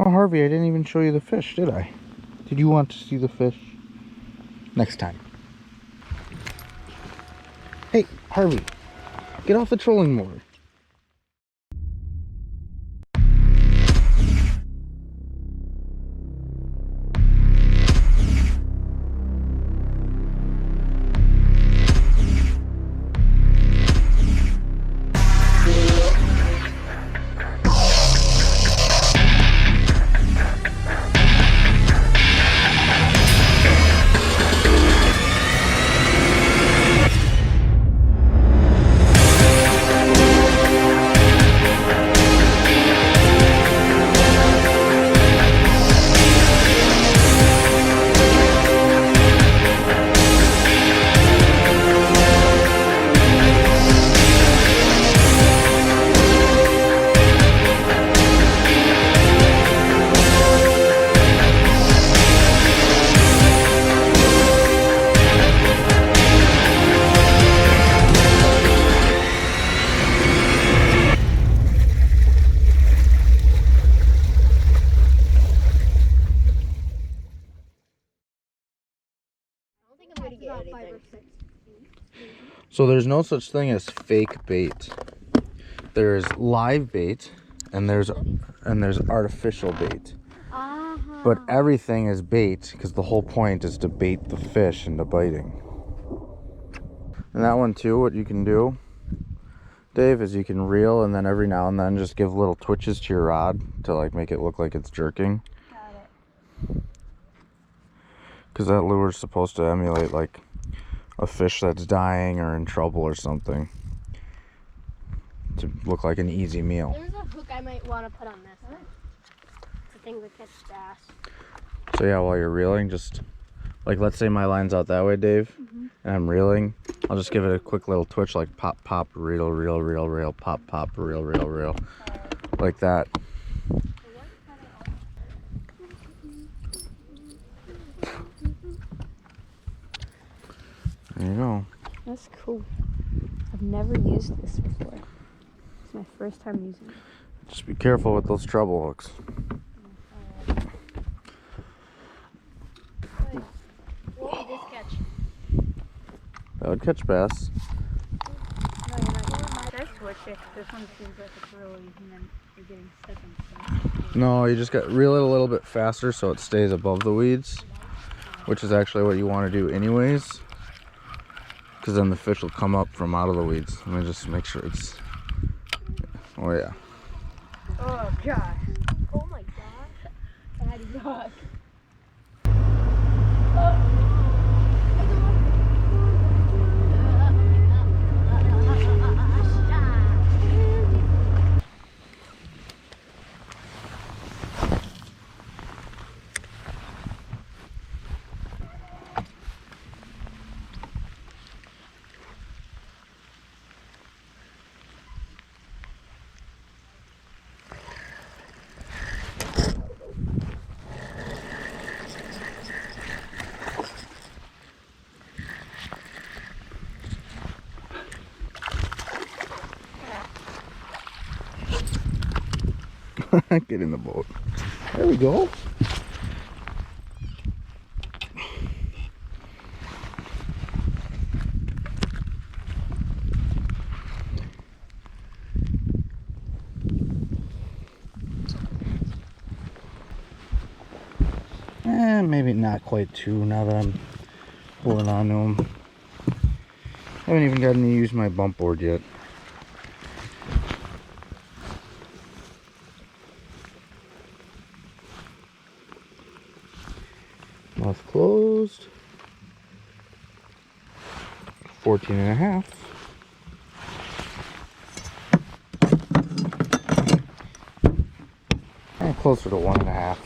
Oh, Harvey, I didn't even show you the fish, did I? Did you want to see the fish? Next time. Hey, Harvey, get off the trolling motor. So there's no such thing as fake bait. There's live bait and there's artificial bait. But everything is bait because the whole point is to bait the fish into biting. And that one too, what you can do, Dave, is you can reel and then every now and then just give little twitches to your rod to like make it look like it's jerking. Got it. Because that lure is supposed to emulate like a fish that's dying or in trouble or something, to look like an easy meal. There's a hook I might want to put on this one. I think we catch bass. So yeah, while you're reeling, just like, let's say my line's out that way, Dave, and I'm reeling, I'll just give it a quick little twitch, like pop, pop, reel, reel, reel, reel, pop, pop, reel, reel, reel, like that. There you go. That's cool. I've never used this before. It's my first time using it. Just be careful with those treble hooks. What would this catch? That would catch bass. No, you're not. Should I switch it? This one seems like it's real easy and then you're getting stuck in stuff. No, you just got to reel it a little bit faster so it stays above the weeds, which is actually what you want to do anyways, because then the fish will come up from out of the weeds. Let me just make sure it's... Oh yeah. Oh gosh. Oh my gosh. That yuck. Get in the boat. There we go. Maybe not quite two now that I'm pulling on to them. I haven't even gotten to use my bump board yet. Mouth closed. 14.5. And closer to 1.5.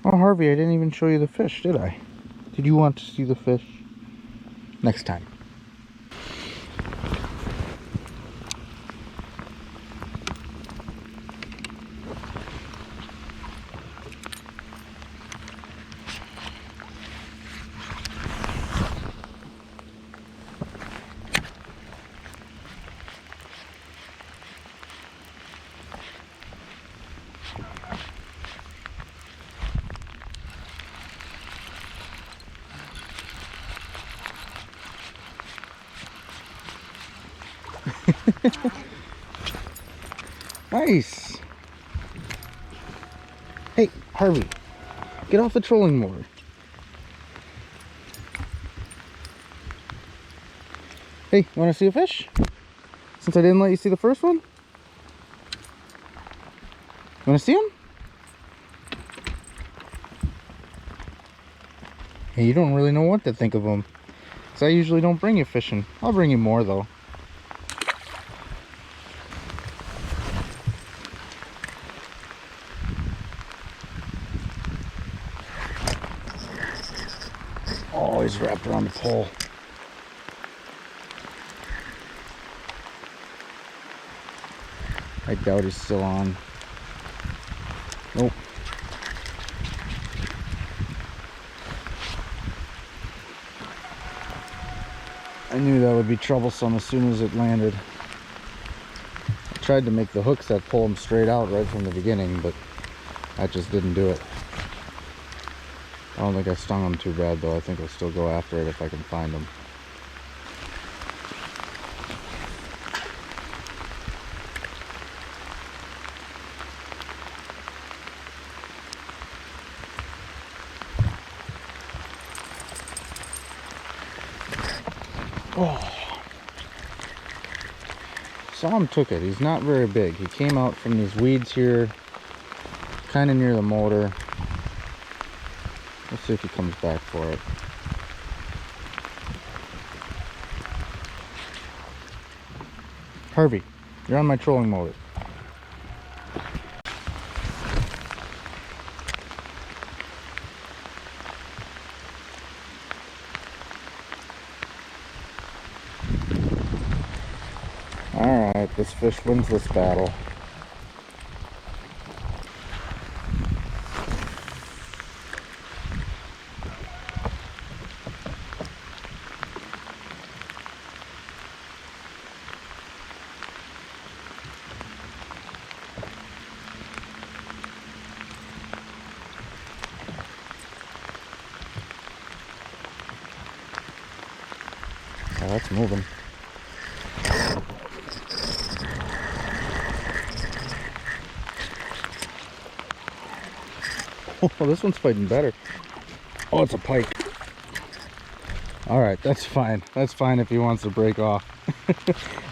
Oh, Harvey, I didn't even show you the fish, did I? Did you want to see the fish? Next time. Nice. Hey, Harvey, get off the trolling motor. Hey, want to see a fish? Since I didn't let you see the first one? Want to see him? Hey, you don't really know what to think of them. Because I usually don't bring you fishing. I'll bring you more though. Oh, he's wrapped around the pole. I doubt he's still on. Nope. I knew that would be troublesome as soon as it landed. I tried to make the hooks that pull him straight out right from the beginning, but that just didn't do it. I don't think I stung him too bad though. I think I'll still go after it if I can find him. Oh, saw him, took it. He's not very big. He came out from these weeds here, kind of near the motor. Let's see if he comes back for it. Harvey, you're on my trolling motor. Alright, this fish wins this battle. Oh, that's moving. Oh, this one's fighting better. Oh, it's a pike. Alright, that's fine. That's fine if he wants to break off.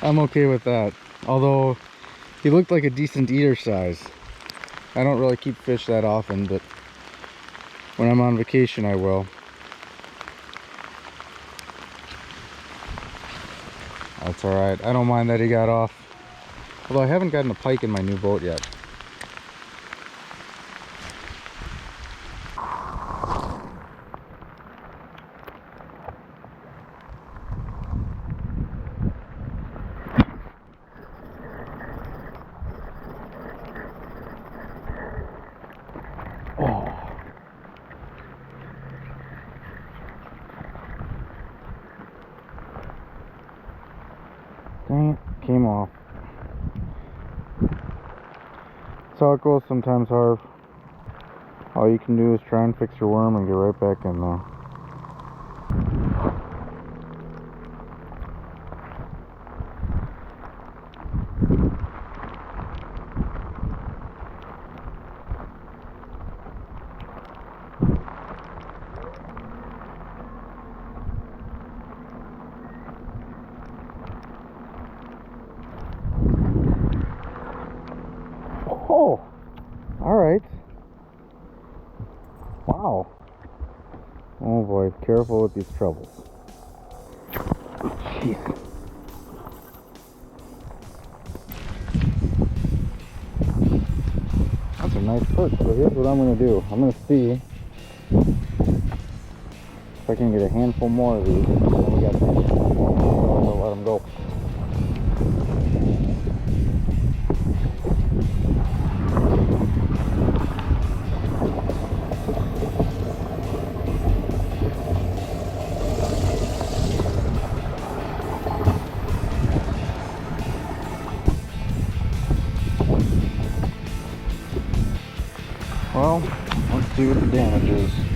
I'm okay with that. Although, he looked like a decent eater size. I don't really keep fish that often, but when I'm on vacation, I will. That's alright. I don't mind that he got off. Although I haven't gotten a pike in my new boat yet. Dang it, came off. That's how it goes sometimes, Harv. All you can do is try and fix your worm and get right back in there. Oh, all right. Wow. Oh boy, careful with these trebles. Jeez. That's a nice perch. So here's what I'm gonna do. I'm gonna see if I can get a handful more of these. And then we got this. I'll let them go. Well, let's see what the damage is.